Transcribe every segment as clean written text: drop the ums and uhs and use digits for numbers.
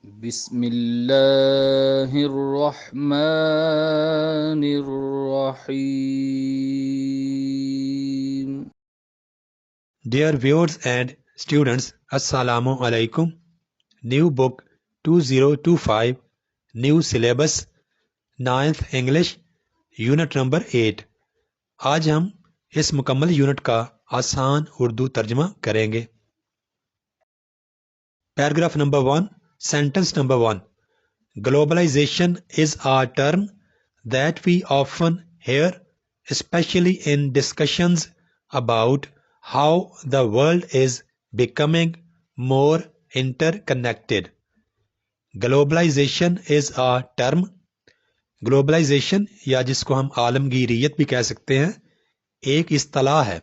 بسم اللہ الرحمن الرحیم. Dear viewers and students, Assalamu alaikum. New book 2025, new syllabus, 9th English, unit number 8. آج ہم اس مکمل یونٹ کا آسان اردو ترجمہ کریں گے. Paragraph number 1, sentence number 1. Globalization is a term that we often hear, especially in discussions about how the world is becoming more interconnected. Globalization is a term. Globalization یا جس کو ہم عالمگیریت بھی کہہ سکتے ہیں ایک اصطلاح ہے.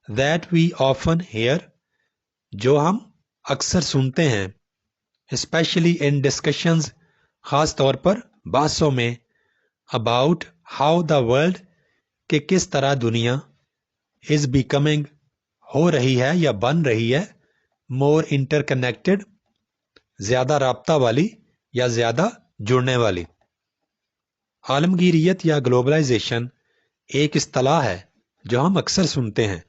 That we often hear جو ہم اکثر سنتے ہیں. Especially in discussions خاص طور پر بحثوں میں about how the world کہ کس طرح دنیا is becoming ہو رہی ہے یا بن رہی ہے more interconnected زیادہ رابطہ والی یا زیادہ جڑنے والی. عالمگیریت یا گلوبلائزیشن ایک اصطلاح ہے جو ہم اکثر سنتے ہیں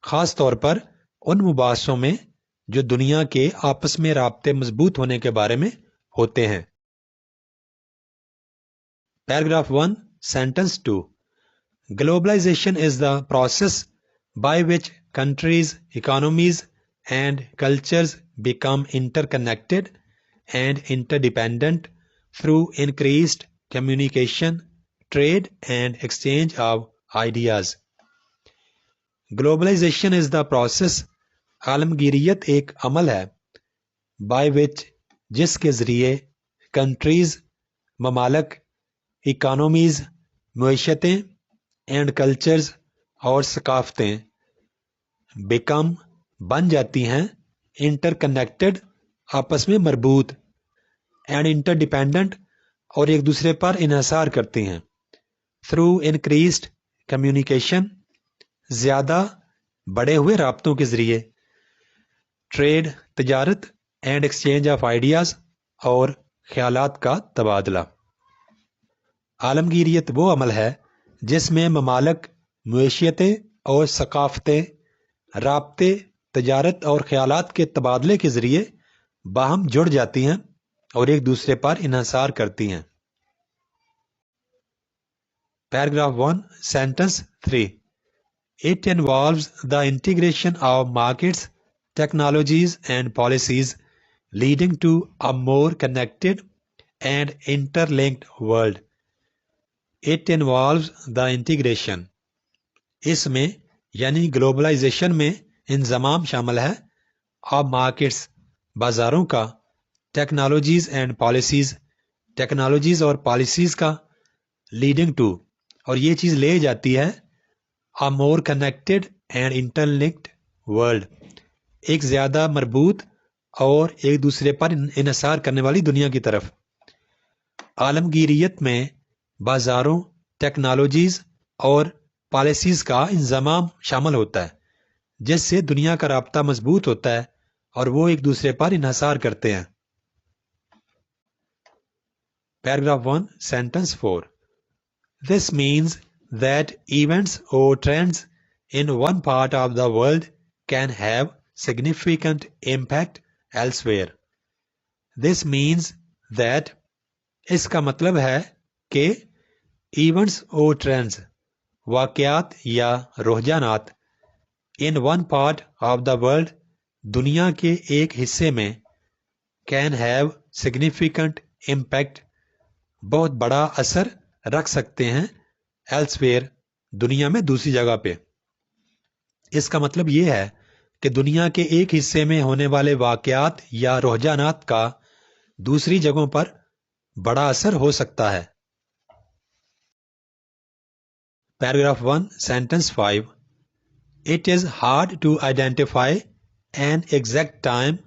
خاص طور پر ان مباحثوں میں جو دنیا کے آپس میں رابطے مضبوط ہونے کے بارے میں ہوتے ہیں. Paragraph 1, sentence 2. Globalization is the process by which countries, economies, and cultures become interconnected and interdependent through increased communication, trade, and exchange of ideas. Globalization is the process. عالمگیریت ایک عمل ہے by which جس کے ذریعے countries ممالک economies معیشتیں and cultures اور ثقافتیں become بن جاتی ہیں interconnected آپس میں مربوط and interdependent اور ایک دوسرے پر انحصار کرتی ہیں through increased communication زیادہ بڑے ہوئے رابطوں کے ذریعے ٹریڈ تجارت اینڈ ایکسچینج آف آئیڈیاز اور خیالات کا تبادلہ. عالمگیریت وہ عمل ہے جس میں ممالک معیشتیں اور ثقافتیں رابطے تجارت اور خیالات کے تبادلے کے ذریعے باہم جڑ جاتی ہیں اور ایک دوسرے پر انحصار کرتی ہیں. Paragraph 1, sentence 3. It involves the integration of markets, technologies, and policies leading to a more connected and interlinked world. It involves the integration. اس میں یعنی گلوبلائزیشن میں انضمام شامل ہے of markets بازاروں کا ٹیکنالوجیز اینڈ پالیسیز ٹیکنالوجیز اور پالیسیز کا leading to اور یہ چیز لے جاتی ہے a more connected and interlinked world ایک زیادہ مربوط اور ایک دوسرے پر انحصار کرنے والی دنیا کی طرف. عالمگیریت میں بازاروں ٹیکنالوجیز اور پالیسیز کا انضمام شامل ہوتا ہے جس سے دنیا کا رابطہ مضبوط ہوتا ہے اور وہ ایک دوسرے پر انحصار کرتے ہیں. Paragraph 1, sentence 4. This means that events or trends in one part of the world can have significant impact elsewhere. This means that اس کا مطلب ہے کہ ایونٹس اور ٹرینڈز واقعات یا رجحانات in one part of the world دنیا کے ایک حصے میں can have significant impact بہت بڑا اثر رکھ سکتے ہیں elsewhere دنیا میں دوسری جگہ پہ. اس کا مطلب یہ ہے کہ دنیا کے ایک حصے میں ہونے والے واقعات یا رجحانات کا دوسری جگہوں پر بڑا اثر ہو سکتا ہے. Paragraph 1, sentence 5. It is hard to identify an exact time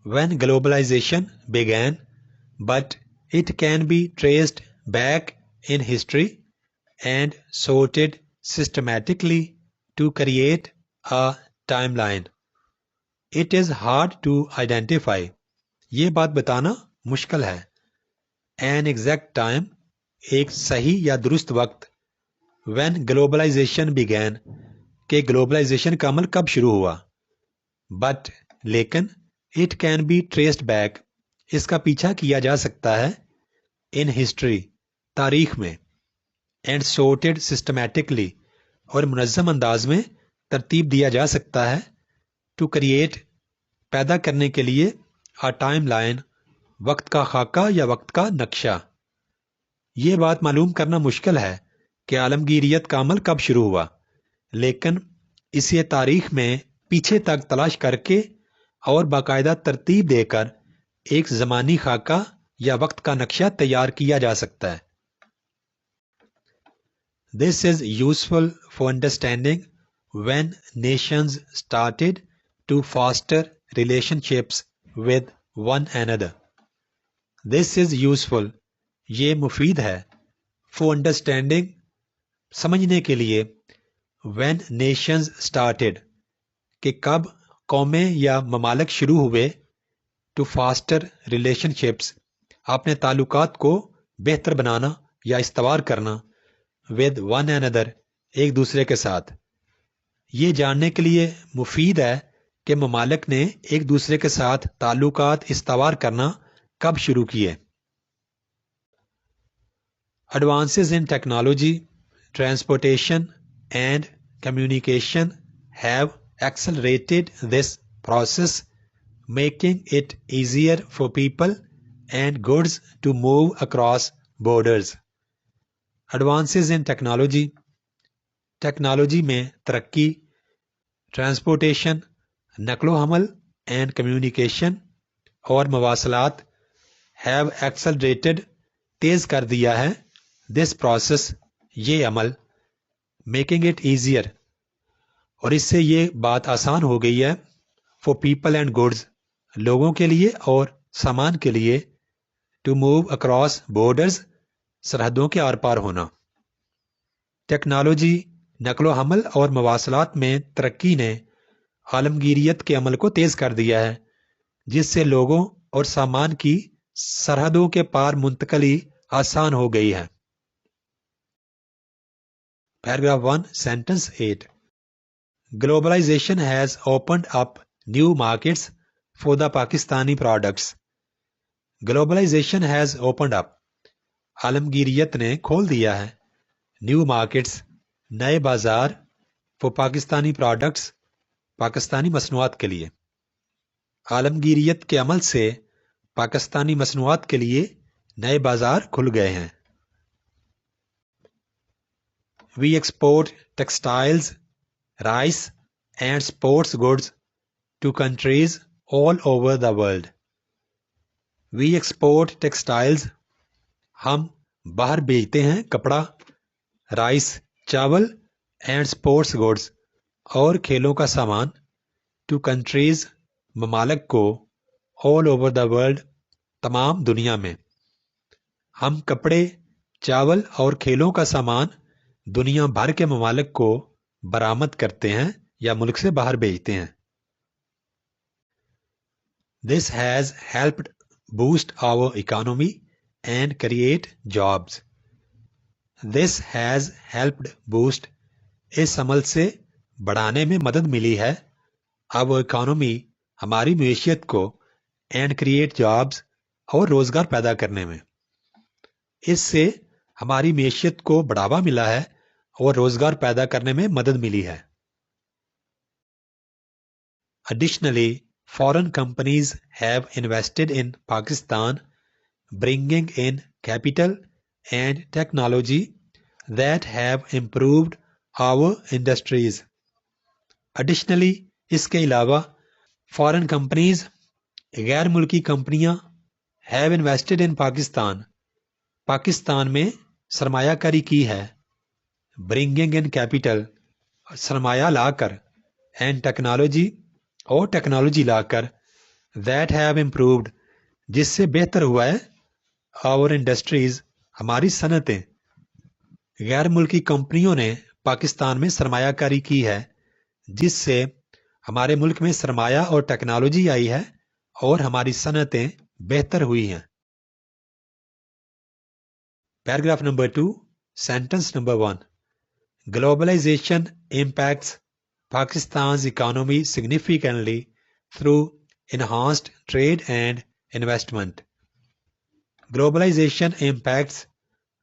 when globalization began, but it can be traced back in history and sorted systematically to create a timeline. It is hard to identify. یہ بات بتانا مشکل ہے. An exact time, ایک صحیح یا درست وقت. When globalization began, کہ globalization کا عمل کب شروع ہوا. But, لیکن, it can be traced back, اس کا پیچھا کیا جا سکتا ہے. In history, تاریخ میں. And sorted systematically, اور منظم انداز میں ترتیب دیا جا سکتا ہے. To create, پیدا کرنے کے لیے, a timeline, وقت کا خاکہ یا وقت کا نقشہ. یہ بات معلوم کرنا مشکل ہے کہ عالمگیریت کا عمل کب شروع ہوا، لیکن اسے تاریخ میں پیچھے تک تلاش کر کے اور باقاعدہ ترتیب دے کر ایک زمانی خاکہ یا وقت کا نقشہ تیار کیا جا سکتا ہے. This is useful for understanding when nations started to foster relationships with one another. This is useful, یہ مفید ہے. For understanding, سمجھنے کے لیے. When nations started, کہ کب قومیں یا ممالک شروع ہوئے. To foster relationships, اپنے تعلقات کو بہتر بنانا یا استوار کرنا. With one another, ایک دوسرے کے ساتھ. یہ جاننے کے لیے مفید ہے کہ ممالک نے ایک دوسرے کے ساتھ تعلقات استوار کرنا کب شروع کیے. Advances in technology, transportation and communication have accelerated this process, making it easier for people and goods to move across borders. Advances in technology, technology میں ترقی. ٹرانسپورٹیشن، نقل و حمل اینڈ کمیونیکیشن اور مواصلات. ہیو ایکسلریٹڈ، تیز کر دیا ہے. دس پروسیس، یہ عمل. میکنگ اٹ ایزیئر، اور اس سے یہ بات آسان ہو گئی ہے. فار پیپل اینڈ گڈز، لوگوں کے لیے اور سامان کے لیے. ٹو موو اکراس بورڈرز، سرحدوں کے آر پار ہونا. ٹیکنالوجی، نقل و حمل اور مواصلات میں ترقی نے عالمگیریت کے عمل کو تیز کر دیا ہے، جس سے لوگوں اور سامان کی سرحدوں کے پار منتقلی آسان ہو گئی ہے. Paragraph 1 sentence 8. Globalization has opened up new markets for the Pakistani products. Globalization has opened up. عالمگیریت نے کھول دیا ہے. New markets، نئے بازار. For پاکستانی products، پاکستانی مصنوعات کے لیے. عالمگیریت کے عمل سے پاکستانی مصنوعات کے لیے نئے بازار کھل گئے ہیں. We export textiles, rice and sports goods to countries all over the world. We export textiles، ہم باہر بھیجتے ہیں کپڑا. رائس، چاول. اینڈ اسپورٹس گڈز، اور کھیلوں کا سامان. ٹو کنٹریز، ممالک کو. آل اوور دا ورلڈ، تمام دنیا میں. ہم کپڑے، چاول اور کھیلوں کا سامان دنیا بھر کے ممالک کو برآمد کرتے ہیں یا ملک سے باہر بھیجتے ہیں. This has helped boost our economy and create jobs. This has helped boost، اس عمل سے بڑھانے میں مدد ملی ہے. our economy، ہماری معیشت کو. and create jobs، اور روزگار پیدا کرنے میں. اس سے ہماری معیشت کو بڑھاوا ملا ہے اور روزگار پیدا کرنے میں مدد ملی ہے. Additionally, foreign companies have invested in Pakistan, bringing in capital and technology that have improved our industries. Additionally، اس کے علاوہ فارن کمپنیز، غیر ملکی کمپنیاں. have invested in Pakistan، Pakistan میں سرمایہ کاری کی ہے. bringing in capital، سرمایہ لا کر. and technology، اور ٹیکنالوجی لا کر. that have improved، جس سے بہتر ہوا ہے. our industries، ہماری صنعتیں. غیر ملکی کمپنیوں نے پاکستان میں سرمایہ کاری کی ہے، جس سے ہمارے ملک میں سرمایہ اور ٹیکنالوجی آئی ہے اور ہماری صنعتیں بہتر ہوئی ہیں. Paragraph number 2, sentence number 1. Globalization impacts Pakistan's economy significantly through enhanced trade and investment. Globalization impacts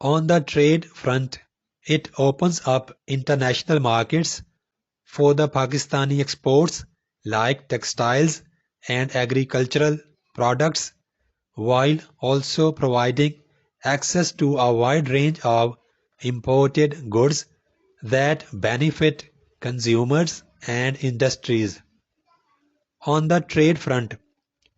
On the trade front, it opens up international markets for the Pakistani exports like textiles and agricultural products, while also providing access to a wide range of imported goods that benefit consumers and industries. On the trade front,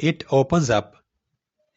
it opens up,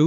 2,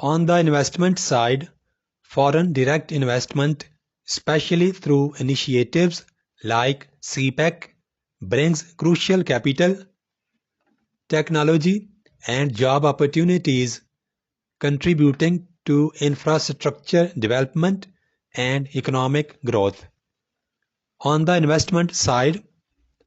On the investment side, foreign direct investment, especially through initiatives like CPEC, brings crucial capital, technology, and job opportunities, contributing to infrastructure development and economic growth. On the investment side,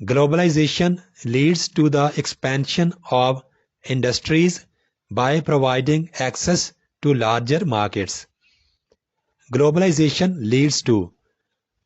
Globalization leads to the expansion of industries by providing access to larger markets. Globalization leads to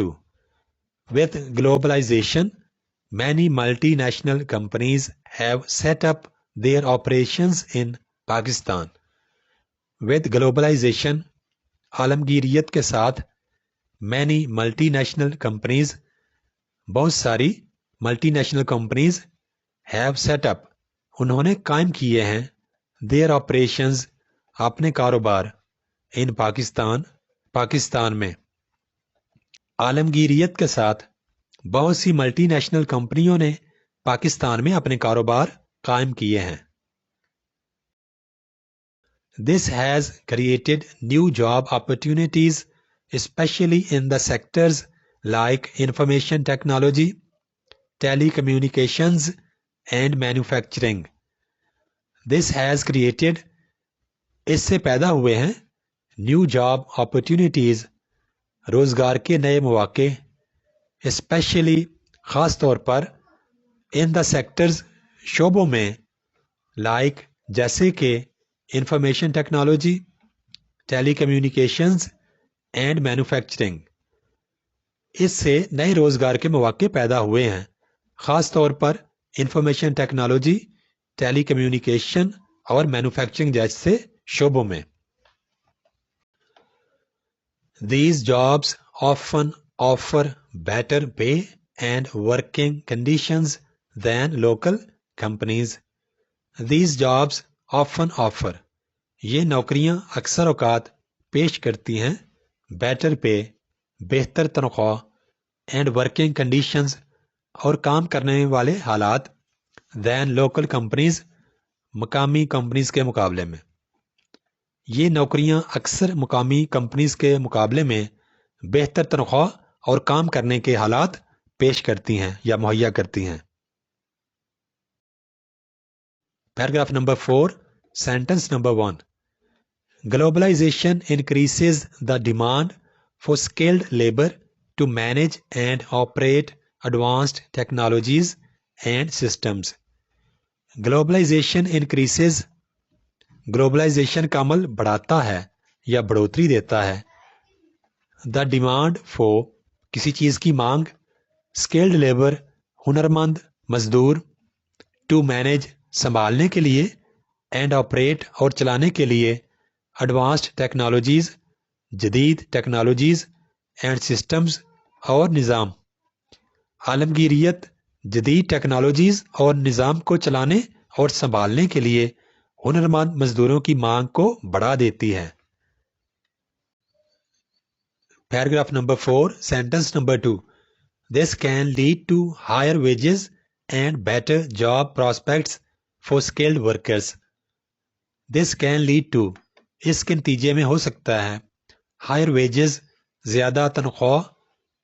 2. With globalization, many multinational companies have set up their operations in Pakistan. with globalization, عالمگیریت کے ساتھ many multinational companies, بہت ساری multi national companies have set up, انہوں نے قائم کیے ہیں their operations, اپنے کاروبار in پاکستان میں. عالمگیریت کے ساتھ بہت سی ملٹی نیشنل کمپنیوں نے پاکستان میں اپنے کاروبار قائم کیے ہیں. This has created new job opportunities, especially in the sectors like information technology, telecommunications, and manufacturing. This has created, اس سے پیدا ہوئے ہیں new job opportunities, روزگار کے نئے مواقع especially خاص طور پر in the sectors شعبوں میں like جیسے کہ information technology, telecommunications and manufacturing. اس سے نئے روزگار کے مواقع پیدا ہوئے ہیں خاص طور پر انفارمیشن ٹیکنالوجی، ٹیلی کمیونیکیشن اور مینوفیکچرنگ جیسے شعبوں میں. These jobs often offer better pay and working conditions than local companies. These jobs often offer, یہ نوکریاں اکثر اوقات پیش کرتی ہیں بیٹر پے، بہتر تنخواہ، اینڈ ورکنگ کنڈیشنز، اور کام کرنے والے حالات دین لوکل کمپنیز، مقامی کمپنیز کے مقابلے میں. یہ نوکریاں اکثر مقامی کمپنیز کے مقابلے میں بہتر تنخواہ اور کام کرنے کے حالات پیش کرتی ہیں یا مہیا کرتی ہیں. Paragraph number 4, sentence number 1. Globalization increases the demand for skilled labor to manage and operate advanced technologies and systems. Globalization increases, globalization کا عمل بڑھاتا ہے یا بڑھوتری دیتا ہے. The demand for, کسی چیز کی مانگ، skilled labor، ہنرمند مزدور، to manage، سنبھالنے کے لیے، اینڈ آپریٹ، اور چلانے کے لیے، ایڈوانسڈ ٹیکنالوجیز، جدید ٹیکنالوجیز، اینڈ سسٹمز، اور نظام. عالمگیریت جدید ٹیکنالوجیز اور نظام کو چلانے اور سنبھالنے کے لیے ہنرمند مزدوروں کی مانگ کو بڑھا دیتی ہے. Paragraph number 4, sentence number 2. This can lead to higher wages and better job prospects for skilled workers. This can lead to, اس کے نتیجے میں ہو سکتا ہے higher wages، زیادہ تنخواہ،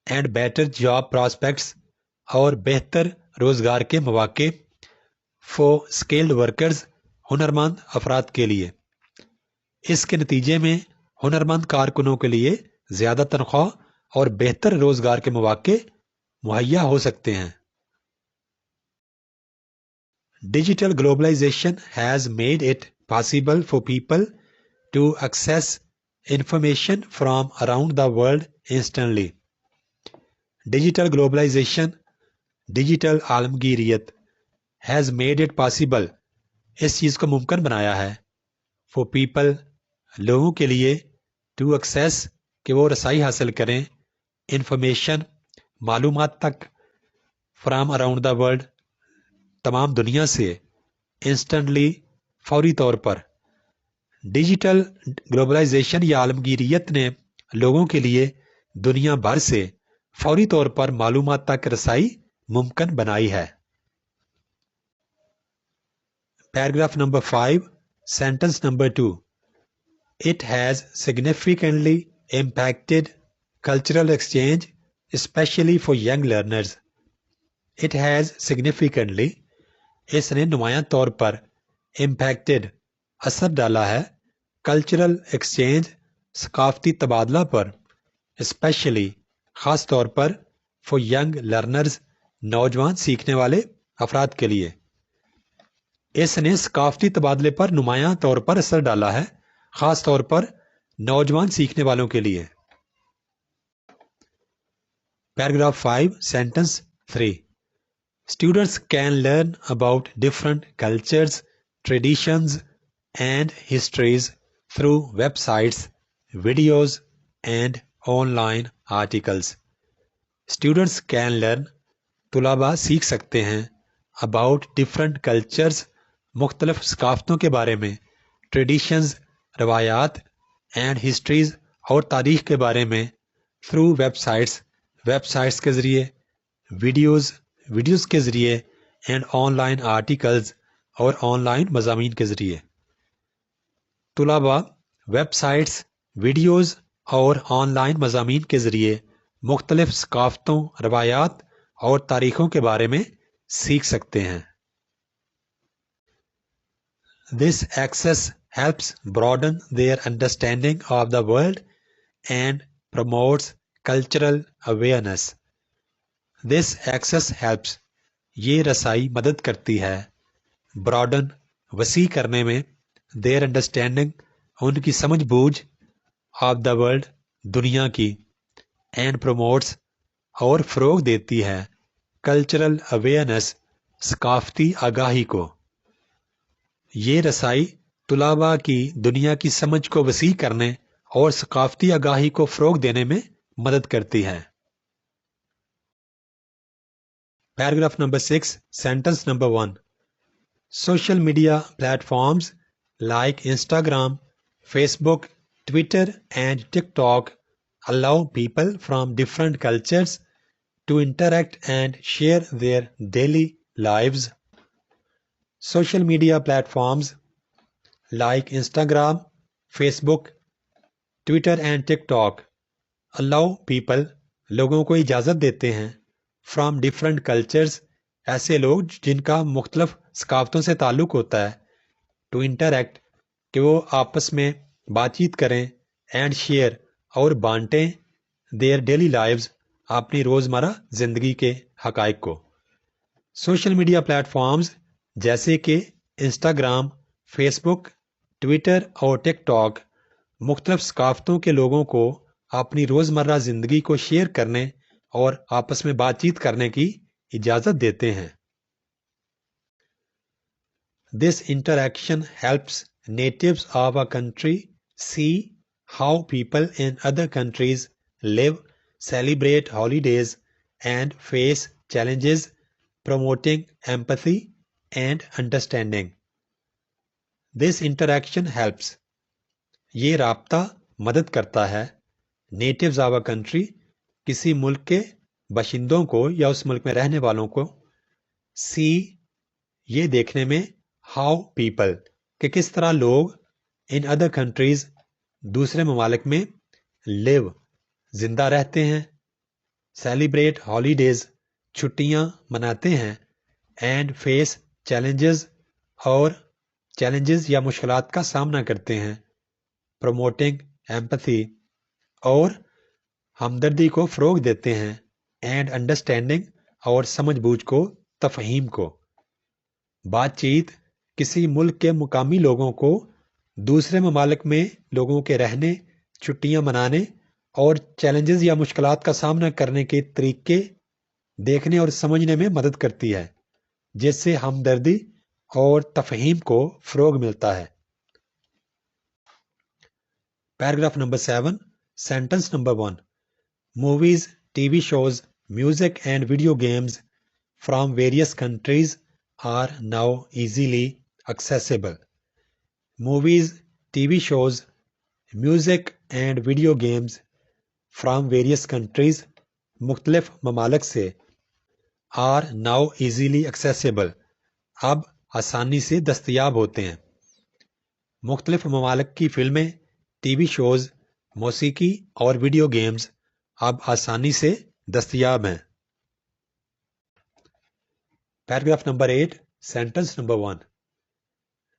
and better job prospects، اور بہتر روزگار کے مواقع for skilled workers، ہنرمند افراد کے لیے. اس کے نتیجے میں ہنرمند کارکنوں کے لیے زیادہ تنخواہ اور بہتر روزگار کے مواقع مہیا ہو سکتے ہیں. Digital globalization has made it possible for people to access information from around the world instantly. Digital globalization، digital عالمگیریت، has made it possible، اس چیز کو ممکن بنایا ہے for people، لوگوں کے لیے، to access، کہ وہ رسائی حاصل کریں، انفارمیشن، معلومات تک، from around the world، تمام دنیا سے، انسٹنٹلی، فوری طور پر. ڈیجیٹل گلوبلائزیشن یا عالمگیریت نے لوگوں کے لیے دنیا بھر سے فوری طور پر معلومات تک رسائی ممکن بنائی ہے. Paragraph number 5، sentence number 2. It has significantly impacted cultural exchange, especially for young learners. It has significantly، اس نے نمایاں طور پر، impacted، اثر ڈالا ہے، کلچرل ایکسچینج، ثقافتی تبادلہ پر، اسپیشلی، خاص طور پر، for young learners، نوجوان سیکھنے والے افراد کے لیے. اس نے ثقافتی تبادلے پر نمایاں طور پر اثر ڈالا ہے، خاص طور پر نوجوان سیکھنے والوں کے لیے. Paragraph 5، sentence 3. Students can learn about different cultures, traditions, and histories through websites, videos, and online articles. Students can learn. طلباء سیکھ سکتے ہیں about different cultures, مختلف ثقافتوں کے بارے میں, traditions, روایات, and histories, اور تاریخ کے بارے میں, through websites کے ذریعے, ویڈیوز کے ذریعے, and online articles, اور آن لائن مضامین کے ذریعے. طلباء ویب سائٹس، ویڈیوز اور آن لائن مضامین کے ذریعے مختلف ثقافتوں، روایات اور تاریخوں کے بارے میں سیکھ سکتے ہیں. This access helps broaden their understanding of the world and promotes cultural awareness. This access helps. یہ رسائی مدد کرتی ہے. broaden وسیع کرنے میں. their understanding ان کی سمجھ بوجھ. of the world دنیا کی. and promotes اور فروغ دیتی ہے. cultural awareness ثقافتی آگاہی کو. یہ رسائی طلباء کی دنیا کی سمجھ کو وسیع کرنے اور ثقافتی آگاہی کو فروغ دینے میں مدد کرتی ہے. Paragraph number 6, sentence number 1. Social media platforms like Instagram, Facebook, Twitter, and TikTok allow people from different cultures to interact and share their daily lives. Social media platforms like Instagram, Facebook, Twitter, and TikTok allow people لوگوں کو اجازت دیتے ہیں from different cultures ایسے لوگ جن کا مختلف ثقافتوں سے تعلق ہوتا ہے ٹو انٹریکٹ کہ وہ آپس میں بات چیت کریں اینڈ شیئر اور بانٹیں دیئر ڈیلی لائفز اپنی روزمرہ زندگی کے حقائق کو. سوشل میڈیا پلیٹ فارمز جیسے کہ انسٹاگرام، فیس بک، ٹویٹر اور ٹک ٹاک مختلف ثقافتوں کے لوگوں کو اپنی روزمرہ زندگی کو شیئر کرنے اور آپس میں بات چیت کرنے کی اجازت دیتے ہیں. This interaction helps natives of a country see how people in other countries live, celebrate holidays, and face challenges, promoting empathy and understanding. This interaction helps. یہ رابطہ مدد کرتا ہے نیٹیوز آف اے کنٹری کسی ملک کے باشندوں کو یا اس ملک میں رہنے والوں کو سی یہ دیکھنے میں ہاؤ پیپل کہ کس طرح لوگ ان ادر کنٹریز دوسرے ممالک میں لیو زندہ رہتے ہیں، سیلیبریٹ ہالیڈیز چھٹیاں مناتے ہیں، اینڈ فیس چیلنجز اور چیلنجز یا مشکلات کا سامنا کرتے ہیں، پروموٹنگ ایمپتھی اور ہمدردی کو فروغ دیتے ہیں، اینڈ انڈرسٹینڈنگ اور سمجھ بوجھ کو، تفہیم کو. بات چیت کسی ملک کے مقامی لوگوں کو دوسرے ممالک میں لوگوں کے رہنے، چھٹیاں منانے اور چیلنجز یا مشکلات کا سامنا کرنے کے طریقے دیکھنے اور سمجھنے میں مدد کرتی ہے، جس سے ہمدردی اور تفہیم کو فروغ ملتا ہے. Paragraph number 7, sentence number 1. Movies, TV shows, music and video games from various countries are now easily accessible. Movies, TV shows, music and video games from various countries مختلف ممالک سے are now easily accessible اب آسانی سے دستیاب ہوتے ہیں. مختلف ممالک کی فلمیں، ٹی وی شوز، موسیقی اور ویڈیو گیمز اب آسانی سے دستیاب ہیں. Paragraph number 8, sentence number 1.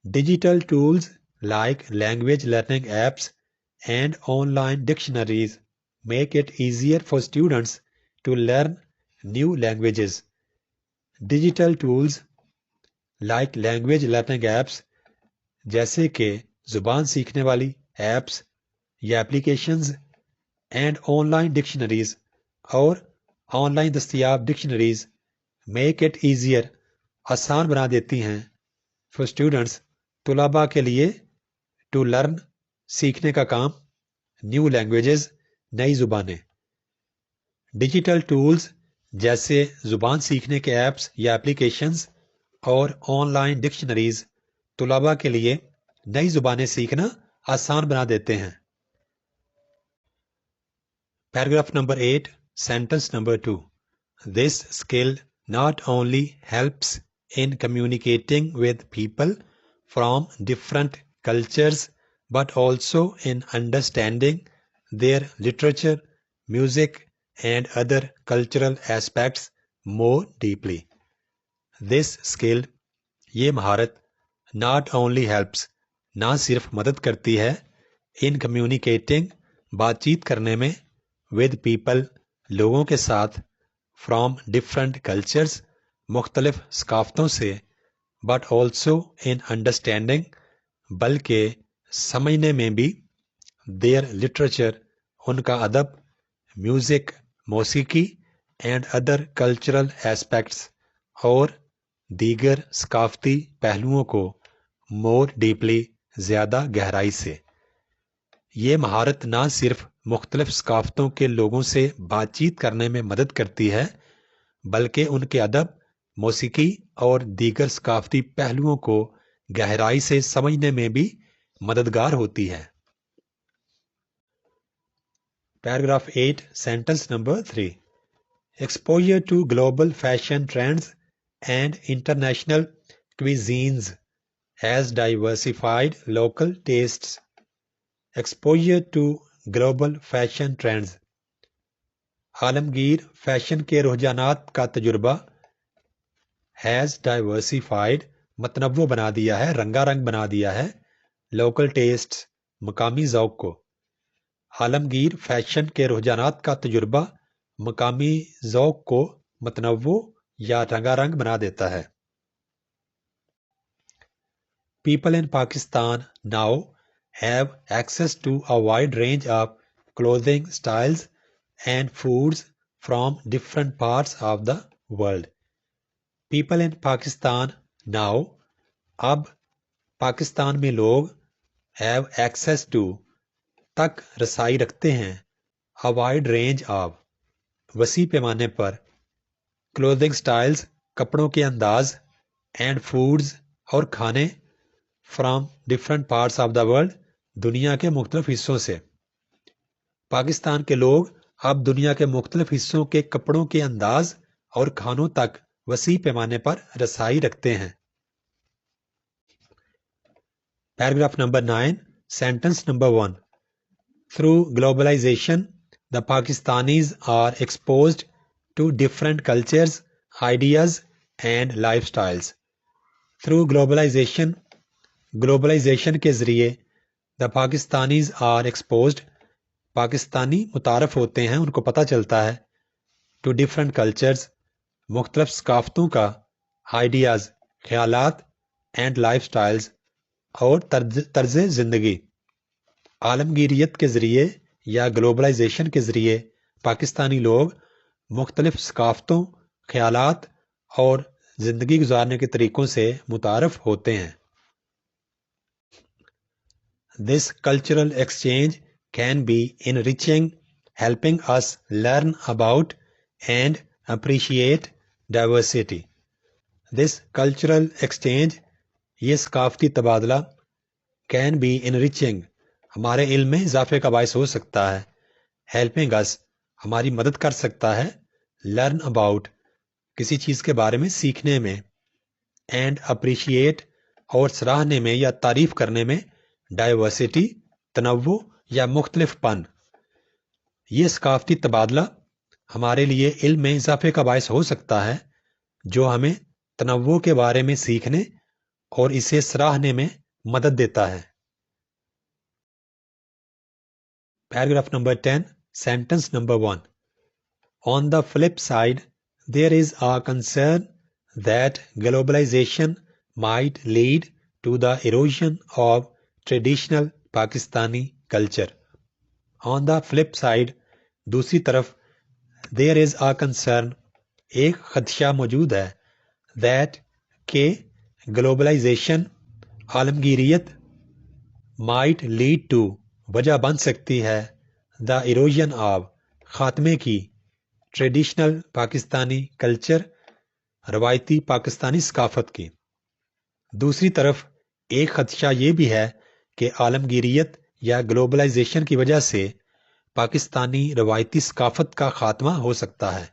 Digital tools like language learning apps and online dictionaries make it easier for students to learn new languages. Digital tools like language learning apps جیسے کہ زبان سیکھنے والی ایپس یا applications and online dictionaries اور online دستیاب dictionaries make it easier آسان بنا دیتی ہیں فار اسٹوڈنٹس طلباء کے لیے ٹو لرن سیکھنے کا کام، نیو لینگویجز، نئی زبانیں. ڈیجیٹل ٹولز جیسے زبان سیکھنے کے ایپس یا اپلیکیشنز اور آن لائن ڈکشنریز طلباء کے لیے نئی زبانیں سیکھنا آسان بنا دیتے ہیں. Paragraph number 8 sentence number 2. This skill not only helps in communicating with people from different cultures but also in understanding their literature, music and other cultural aspects more deeply. This skill، یہ مہارت، not only helps، نہ صرف مدد کرتی ہے، in communicating، بات چیت کرنے میں، with people، لوگوں کے ساتھ، from different cultures، مختلف ثقافتوں سے، but also in understanding، بلکہ سمجھنے میں بھی، their literature، ان کا ادب، music، موسیقی and other cultural aspects، اور دیگر ثقافتی پہلوؤں کو more deeply، زیادہ گہرائی سے. یہ مہارت نہ صرف مختلف ثقافتوں کے لوگوں سے بات چیت کرنے میں مدد کرتی ہے بلکہ ان کے ادب، موسیقی اور دیگر ثقافتی پہلوؤں کو گہرائی سے سمجھنے میں بھی مددگار ہوتی ہے. Paragraph 8 sentence number 3. Exposure to global fashion trends and international cuisines has diversified local tastes. Exposure to global fashion trends، Alamgir fashion کے رجحانات کا تجربہ، has diversified، متنوع بنا دیا ہے، رنگا رنگ بنا دیا ہے، local tastes، مقامی ذوق کو. عالمگیر فیشن کے رجحانات کا تجربہ مقامی ذوق کو متنوع یا رنگا رنگ بنا دیتا ہے. People in Pakistan now have access to a wide range of clothing styles and foods from different parts of the world. People in Pakistan now، اب پاکستان میں لوگ، have access to، تک رسائی رکھتے ہیں، a wide range of، وسیع پیمانے پر، clothing styles، کپڑوں کے انداز، and foods، اور کھانے، from different parts of the world، دنیا کے مختلف حصوں سے. پاکستان کے لوگ اب دنیا کے مختلف حصوں کے کپڑوں کے انداز اور کھانوں تک وسیع پیمانے پر رسائی رکھتے ہیں. Paragraph number 9 sentence number 1. Through globalization، the Pakistanis are exposed to different cultures، ideas and lifestyles. Through globalization، globalization کے ذریعے، the Pakistanis are exposed، Pakistani متعارف ہوتے ہیں، ان کو پتہ چلتا ہے، to different cultures، مختلف ثقافتوں کا، ideas، خیالات and lifestyles، اور طرز زندگی. عالمگیریت کے ذریعے یا گلوبلائزیشن کے ذریعے پاکستانی لوگ مختلف ثقافتوں، خیالات اور زندگی گزارنے کے طریقوں سے متعارف ہوتے ہیں. This cultural exchange can be enriching، helping us learn about and appreciate diversity. This cultural exchange، یہ ثقافتی تبادلہ، can be enriching، ہمارے علم میں اضافے کا باعث ہو سکتا ہے، helping us، ہماری مدد کر سکتا ہے، learn about، کسی چیز کے بارے میں سیکھنے میں، and appreciate، اور سراہنے میں یا تعریف کرنے میں، ڈائیورسٹی، تنوع یا مختلف پن. یہ ثقافتی تبادلہ ہمارے لیے علم میں اضافے کا باعث ہو سکتا ہے جو ہمیں تنوع کے بارے میں سیکھنے اور اسے سراہنے میں مدد دیتا ہے. Paragraph number 10 sentence number 1. On the flip side، there is a concern that globalization might lead to the erosion of traditional Pakistani culture. On the flip side، دوسری طرف، there is a concern، ایک خدشہ موجود ہے، that، کہ globalization، عالمگیریت، might lead to، وجہ بن سکتی ہے دا ایروژن آف خاتمے کی ٹریڈیشنل پاکستانی کلچر روایتی پاکستانی ثقافت کی۔ دوسری طرف ایک خدشہ یہ بھی ہے کہ عالمگیریت یا گلوبلائزیشن کی وجہ سے پاکستانی روایتی ثقافت کا خاتمہ ہو سکتا ہے۔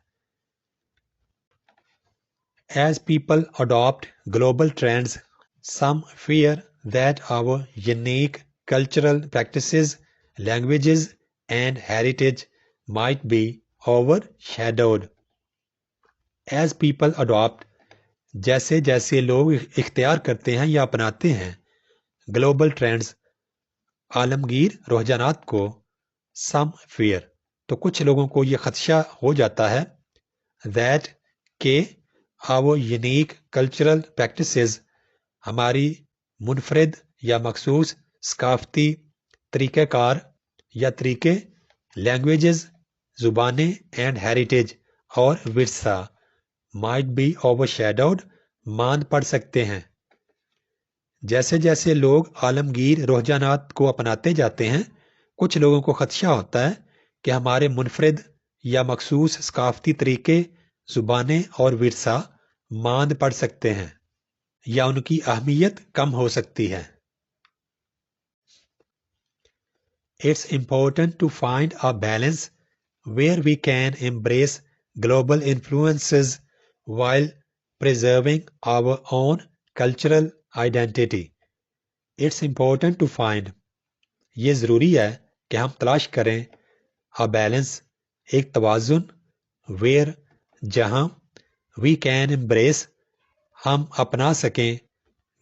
As people adopt global trends, some fear that our unique cultural practices, languages, and heritage might be overshadowed. As people adopt، جیسے جیسے لوگ اختیار کرتے ہیں یا اپناتے ہیں گلوبل ٹرینڈز، عالمگیر رجحانات کو، some fear، تو کچھ لوگوں کو یہ خدشہ ہو جاتا ہے that کہ our unique cultural practices، ہماری منفرد یا مخصوص ثقافتی طریقہ کار یا طریقے، لینگویجز زبانیں، اینڈ ہیریٹیج اور ورثہ، might be overshadowed مان پڑ سکتے ہیں۔ جیسے جیسے لوگ عالمگیر رجحانات کو اپناتے جاتے ہیں کچھ لوگوں کو خدشہ ہوتا ہے کہ ہمارے منفرد یا مخصوص ثقافتی طریقے، زبانیں اور ورثہ ماند پڑ سکتے ہیں یا ان کی اہمیت کم ہو سکتی ہے۔ It's important to find a balance where we can embrace global influences while preserving our own cultural identity. It's important to find، یہ ضروری ہے کہ ہم تلاش کریں a balance، ایک توازن where، جہاں we can embrace، ہم اپنا سکیں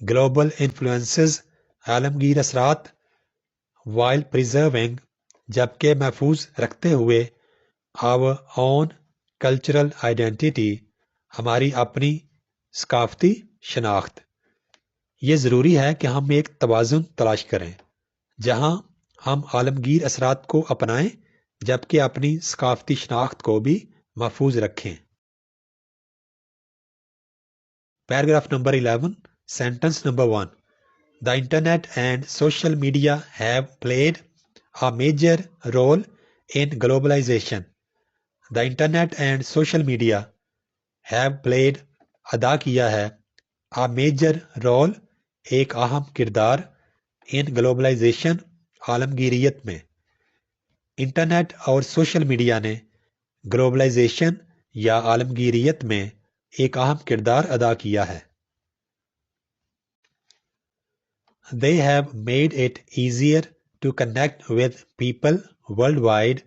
global influences، عالمگیر اثرات while preserving، جبکہ محفوظ رکھتے ہوئے our own cultural identity، ہماری اپنی ثقافتی شناخت۔ یہ ضروری ہے کہ ہم ایک توازن تلاش کریں جہاں ہم عالمگیر اثرات کو اپنائیں جبکہ اپنی ثقافتی شناخت کو بھی محفوظ رکھیں۔ Paragraph number 11، sentence number 1۔ The internet and social media have played a major role in globalization. The internet and social media have played، ادا کیا ہے، a major role، ایک اہم کردار، in globalization، عالمگیریت میں۔ انٹرنیٹ اور سوشل میڈیا نے globalisation یا عالمگیریت میں ایک اہم کردار ادا کیا ہے۔ They have made it easier to connect with people worldwide,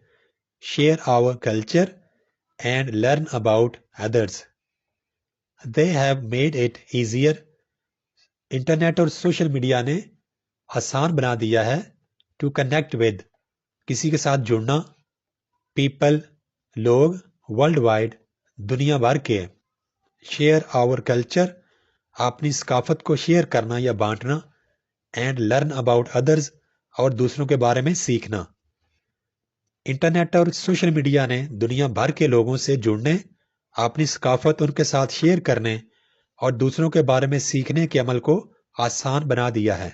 share our culture, and learn about others. They have made it easier، internet اور سوشل میڈیا نے آسان بنا دیا ہے to connect with، کسی کے ساتھ جڑنا، people، لوگ، worldwide، دنیا بھر کے، share our culture، اپنی ثقافت کو شیئر کرنا یا بانٹنا، and learn about others، اور دوسروں کے بارے میں سیکھنا۔ انٹرنیٹ اور سوشل میڈیا نے دنیا بھر کے لوگوں سے جڑنے، اپنی ثقافت ان کے ساتھ شیئر کرنے اور دوسروں کے بارے میں سیکھنے کے عمل کو آسان بنا دیا ہے۔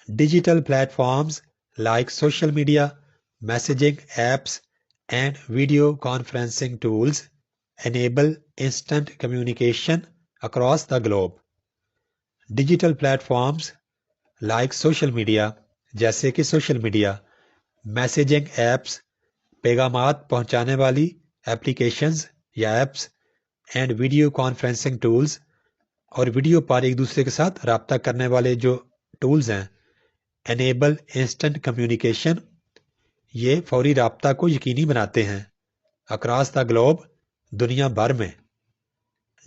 Digital platforms like social media, messaging apps and video conferencing tools enable instant communication across the globe. Digital platforms like social media, جیسے کہ سوشل میڈیا، میسیجنگ ایپس، پیغامات پہنچانے والی ایپلیکیشنز یا apps, and video conferencing tools, اور video پر ایک دوسرے کے ساتھ رابطہ کرنے والے جو ٹولز ہیں، enable instant communication، یہ فوری رابطہ کو یقینی بناتے ہیں، across the globe، دنیا بھر میں۔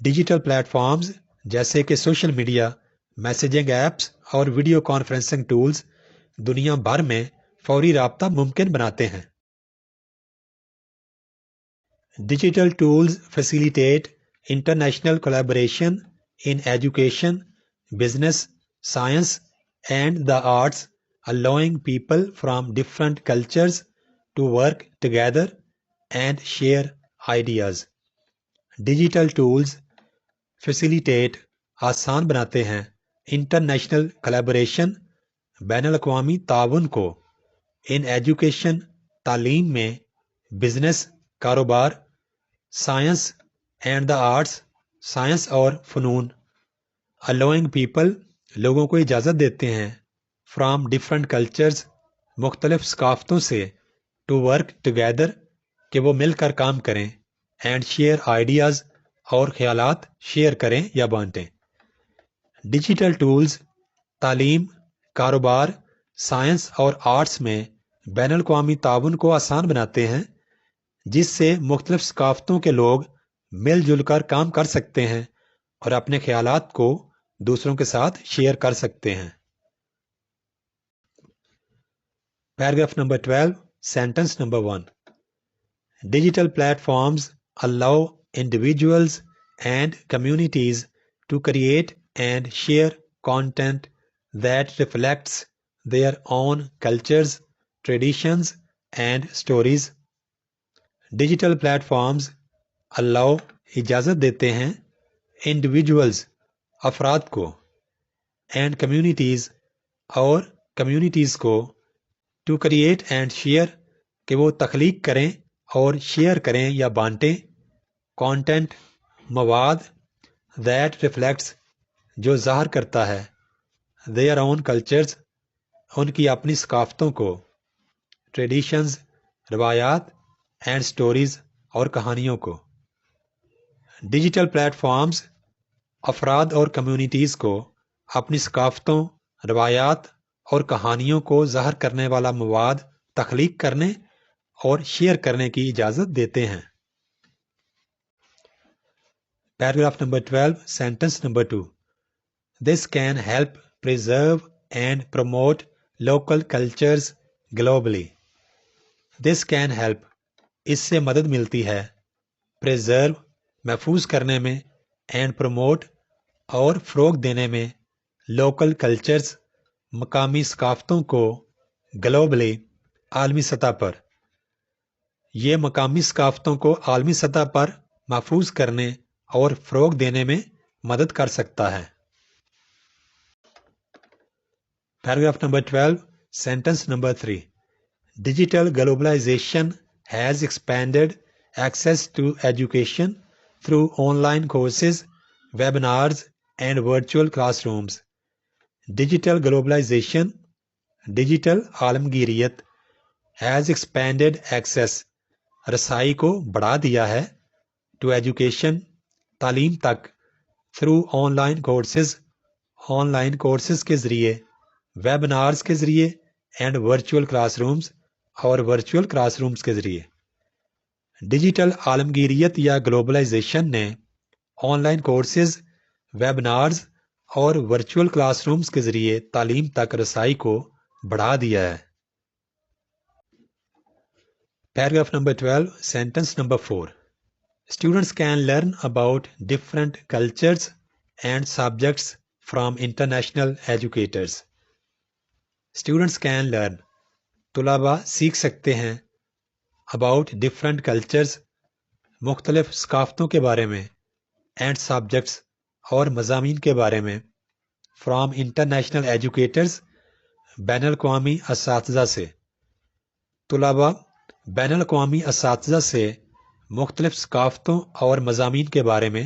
ڈیجیٹل پلیٹ فارمز جیسے کہ سوشل میڈیا، میسیجنگ ایپس اور ویڈیو کانفرنسنگ ٹولز دنیا بھر میں فوری رابطہ ممکن بناتے ہیں۔ Digital tools facilitate international collaboration in education, business, science, and the arts, allowing people from different cultures to work together and share ideas. Digital tools facilitate، آسان بناتے ہیں، انٹرنیشنل collaboration، بین الاقوامی تعاون کو ان ایجوکیشن تعلیم میں بزنس کاروبار science and the arts science اور فنون allowing people لوگوں کو اجازت دیتے ہیں فرام ڈفرینٹ کلچرز مختلف ثقافتوں سے ٹو ورک ٹوگیدر کہ وہ مل کر کام کریں اینڈ شیئر آئیڈیاز اور خیالات شیئر کریں یا بانٹیں ڈیجیٹل ٹولز تعلیم کاروبار سائنس اور آرٹس میں بین الاقوامی تعاون کو آسان بناتے ہیں جس سے مختلف ثقافتوں کے لوگ مل جل کر کام کر سکتے ہیں اور اپنے خیالات کو دوسروں کے ساتھ شیئر کر سکتے ہیں paragraph number 12 sentence number 1 digital platforms allow individuals and communities to create and share content that reflects their own cultures, traditions and stories. Digital platforms allow اجازت دیتے ہیں individuals افراد کو and communities اور communities کو to create and share کہ وہ تخلیق کریں اور شیئر کریں یا بانٹیں content مواد that reflects جو ظاہر کرتا ہے their own cultures ان کی اپنی ثقافتوں کو traditions روایات and stories اور کہانیوں کو ڈیجیٹل پلیٹفارمز افراد اور کمیونٹیز کو اپنی ثقافتوں روایات اور کہانیوں کو ظاہر کرنے والا مواد تخلیق کرنے اور شیئر کرنے کی اجازت دیتے ہیں paragraph number 12 sentence number 2 This can help preserve and promote local cultures globally. This can help اس سے مدد ملتی ہے preserve محفوظ کرنے میں and promote اور فروغ دینے میں local cultures مقامی ثقافتوں کو globally عالمی سطح پر یہ مقامی ثقافتوں کو عالمی سطح پر محفوظ کرنے اور فروغ دینے میں مدد کر سکتا ہے paragraph number 12 sentence number 3 digital globalization has expanded access to education through online courses, webinars, and virtual classrooms. Digital globalization, digital عالمگیریت has expanded access رسائی کو بڑھا دیا ہے to education تعلیم تک through online courses on line courses کے ذریعے ویبنارز کے ذریعے and virtual classrooms اور ورچوئل کلاس رومز کے ذریعے ڈیجیٹل عالمگیریت یا گلوبلائزیشن نے آن لائن کورسز ویبنارز اور ورچوئل کلاس رومز کے ذریعے تعلیم تک رسائی کو بڑھا دیا ہے paragraph number 12 sentence number 4 students can learn about different cultures and subjects from international educators students can learn طلباء سیکھ سکتے ہیں اباؤٹ ڈفرینٹ کلچرز مختلف ثقافتوں کے بارے میں اینڈ سبجیکٹس اور مضامین کے بارے میں فرام انٹرنیشنل ایجوکیٹرز بین الاقوامی اساتذہ سے طلباء بین الاقوامی اساتذہ سے مختلف ثقافتوں اور مضامین کے بارے میں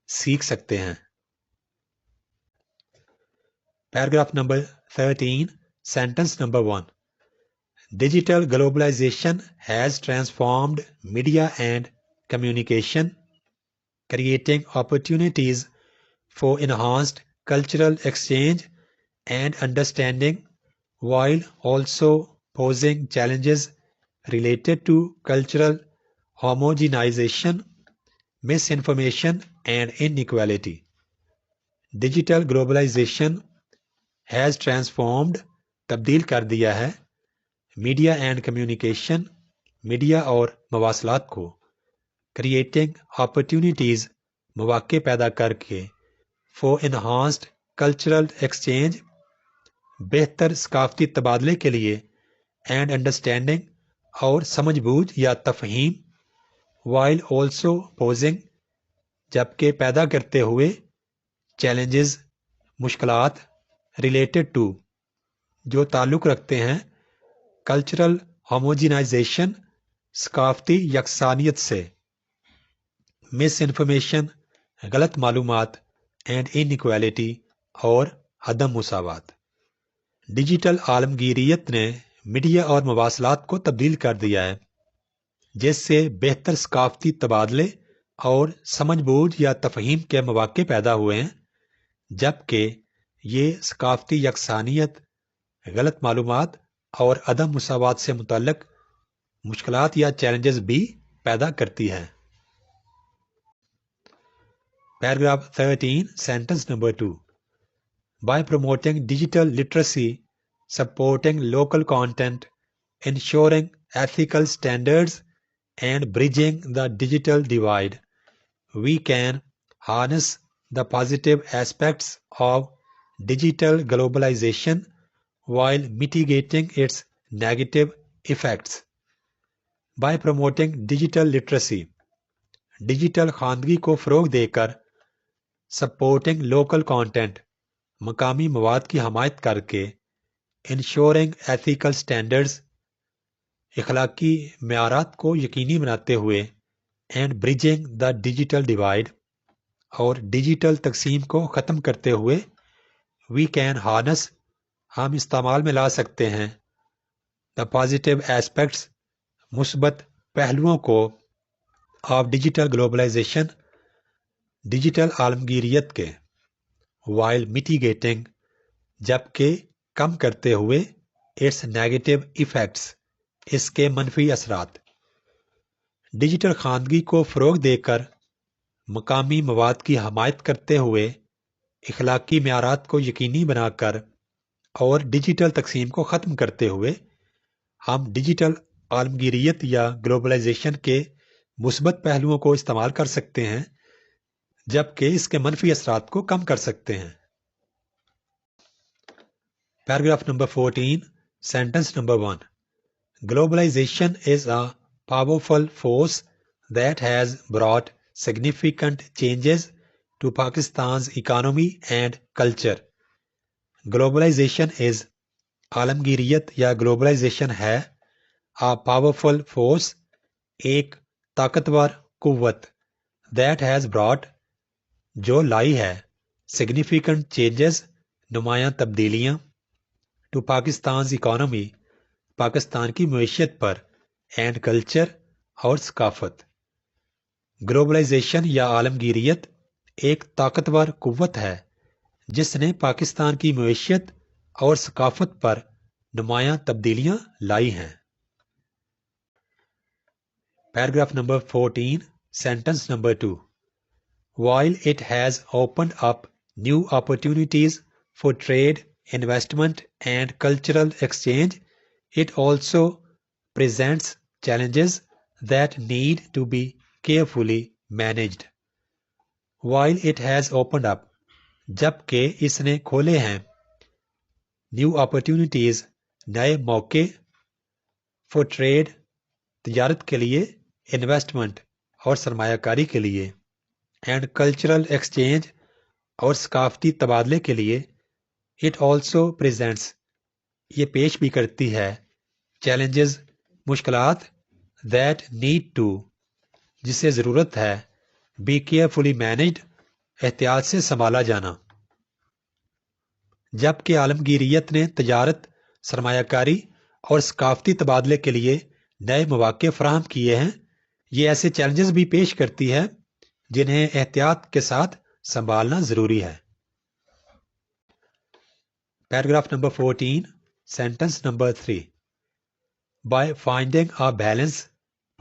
سیکھ سکتے ہیں paragraph number 13 sentence number 1 Digital globalization has transformed media and communication, creating opportunities for enhanced cultural exchange and understanding, while also posing challenges related to cultural homogenization, misinformation, and inequality. Digital globalization has transformed تبدیل کر دیا ہے media and communication media اور مواصلات کو creating opportunities مواقع پیدا کر کے فور انہانسڈ کلچرل ایکسچینج بہتر ثقافتی تبادلے کے لیے اینڈ انڈرسٹینڈنگ اور سمجھ بوجھ یا تفہیم وائل آلسو پوزنگ جبکہ پیدا کرتے ہوئے چیلنجز مشکلات ریلیٹڈ ٹو جو تعلق رکھتے ہیں کلچرل ہوموجنائزیشن ثقافتی یکسانیت سے، مس انفارمیشن غلط معلومات اینڈ انیکویلٹی اور عدم مساوات۔ ڈیجیٹل عالمگیریت نے میڈیا اور مواصلات کو تبدیل کر دیا ہے، جس سے بہتر ثقافتی تبادلے اور سمجھ بوجھ یا تفہیم کے مواقع پیدا ہوئے ہیں، جبکہ یہ ثقافتی یکسانیت، غلط معلومات اور عدم مساوات سے متعلق مشکلات یا چیلنجز بھی پیدا کرتی ہے۔ Paragraph 13 sentence number 2 By promoting digital literacy, supporting local content, ensuring ethical standards, and bridging the digital divide, we can harness the positive aspects of digital globalization while mitigating its negative effects. By promoting digital literacy, digital خواندگی کو فروغ دے کر، supporting local content, مقامی مواد کی حمایت کر کے، انشورنگ ایتھیکل سٹینڈرڈز، اخلاقی معیارات کو یقینی بناتے ہوئے، and bridging the digital divide, اور ڈیجیٹل تقسیم کو ختم کرتے ہوئے، وی کین ہارنس، ہم استعمال میں لا سکتے ہیں، دا پازیٹیو ایسپیکٹس، مثبت پہلوؤں کو، آف ڈیجیٹل گلوبلائزیشن، ڈیجیٹل عالمگیریت کے، وائل میٹیگیٹنگ، جبکہ کم کرتے ہوئے، اٹس نیگیٹو ایفیکٹس، اس کے منفی اثرات۔ ڈیجیٹل خواندگی کو فروغ دے کر، مقامی مواد کی حمایت کرتے ہوئے، اخلاقی معیارات کو یقینی بنا کر، اور ڈیجیٹل تقسیم کو ختم کرتے ہوئے، ہم ڈیجیٹل عالمگیریت یا گلوبلائزیشن کے مثبت پہلوؤں کو استعمال کر سکتے ہیں، جبکہ اس کے منفی اثرات کو کم کر سکتے ہیں۔ Paragraph number 14 sentence number 1 Globalization is a powerful force that has brought significant changes to Pakistan's economy and culture. Globalization is عالمگیریت یا گلوبلائزیشن ہے a powerful force، ایک طاقتور قوت، that has brought، جو لائی ہے، significant changes، نمایاں تبدیلیاں، to Pakistan's economy، پاکستان کی معیشت پر، اینڈ کلچر، اور ثقافت۔ گلوبلائزیشن یا عالمگیریت ایک طاقتور قوت ہے جس نے پاکستان کی معیشت اور ثقافت پر نمایاں تبدیلیاں لائی ہیں۔ Paragraph number 14 sentence number 2 While it has opened up new opportunities for trade, investment, and cultural exchange, it also presents challenges that need to be carefully managed. While it has opened up، جبکہ اس نے کھولے ہیں، new opportunities، نئے موقع، for trade، تجارت کے لیے، investment، اور سرمایہ کاری کے لیے، and cultural exchange، اور ثقافتی تبادلے کے لیے، it also presents، یہ پیش بھی کرتی ہے، challenges، مشکلات، that need to، جسے ضرورت ہے، be carefully managed، احتیاط سے سنبھالا جانا۔ جبکہ عالمگیریت نے تجارت، سرمایہ کاری اور ثقافتی تبادلے کے لیے نئے مواقع فراہم کیے ہیں، یہ ایسے چیلنجز بھی پیش کرتی ہے جنہیں احتیاط کے ساتھ سنبھالنا ضروری ہے۔ Paragraph number 14 sentence number 3 By finding a balance,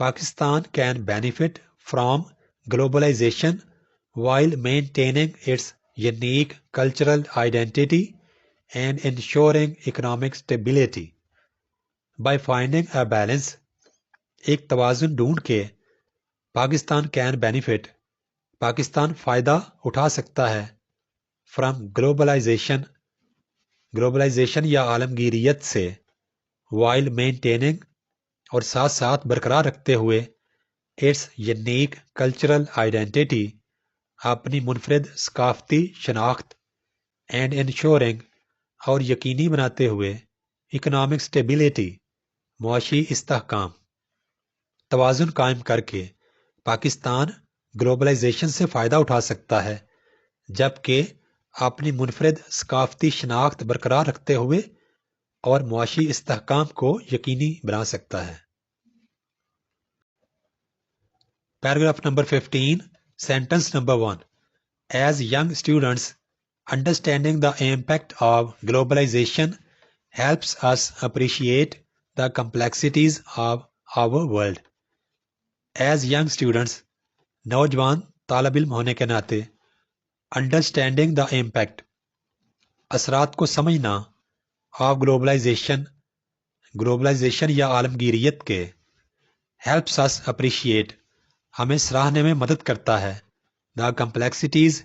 Pakistan can benefit from globalization while maintaining its unique cultural identity and ensuring economic stability. By finding a balance، ایک توازن ڈھونڈ کے، پاکستان کین بینیفٹ، پاکستان فائدہ اٹھا سکتا ہے، فرام گلوبلائزیشن یا عالمگیریت سے، وائل مینٹیننگ، اور ساتھ ساتھ برقرار رکھتے ہوئے، اٹس یونیک کلچرل آئیڈینٹی، اپنی منفرد ثقافتی شناخت، اینڈ انشورنگ، اور یقینی بناتے ہوئے، اکنامک اسٹیبلٹی، معاشی استحکام، توازن قائم کر کے پاکستان گلوبلائزیشن سے فائدہ اٹھا سکتا ہے، جبکہ اپنی منفرد ثقافتی شناخت برقرار رکھتے ہوئے اور معاشی استحکام کو یقینی بنا سکتا ہے۔ Paragraph number 15، sentence number 1۔ As young students, understanding the impact of globalization helps us appreciate the complexities of our world. As young students، نوجوان طالب علم ہونے کے ناطے، انڈرسٹینڈنگ دا امپیکٹ، اثرات کو سمجھنا، آف گلوبلائزیشن یا عالمگیریت کے، ہیلپس us اپریشیٹ، ہمیں سراہنے میں مدد کرتا ہے، دا کمپلیکسٹیز،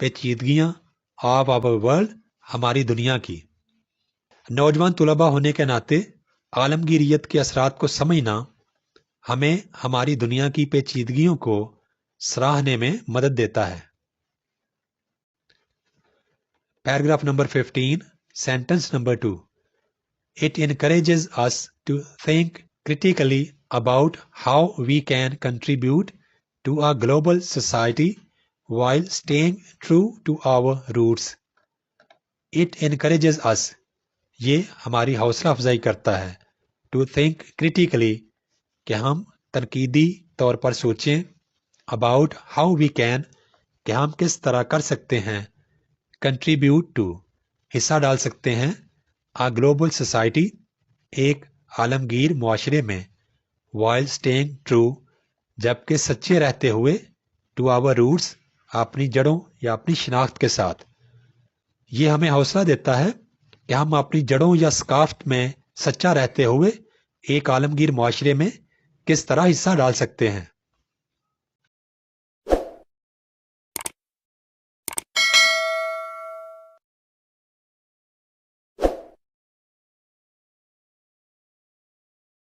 پیچیدگیاں، آف آور ورلڈ، ہماری دنیا کی۔ نوجوان طلباء ہونے کے ناطے عالمگیریت کے اثرات کو سمجھنا ہمیں ہماری دنیا کی پیچیدگیوں کو سراہنے میں مدد دیتا ہے۔ Paragraph number 15، sentence number 2۔ It encourages us to think critically about how we can contribute to a global society while staying true to our roots. It encourages us، یہ ہماری حوصلہ افزائی کرتا ہے، to think critically، کہ ہم تنقیدی طور پر سوچیں، about how we can، کہ ہم کس طرح کر سکتے ہیں، contribute to، حصہ ڈال سکتے ہیں، a global society، ایک عالمگیر معاشرے میں، while staying true، جبکہ سچے رہتے ہوئے، to our roots، اپنی جڑوں یا اپنی شناخت کے ساتھ۔ یہ ہمیں حوصلہ دیتا ہے کہ ہم اپنی جڑوں یا ثقافت میں سچا رہتے ہوئے ایک عالمگیر معاشرے میں کس طرح حصہ ڈال سکتے ہیں۔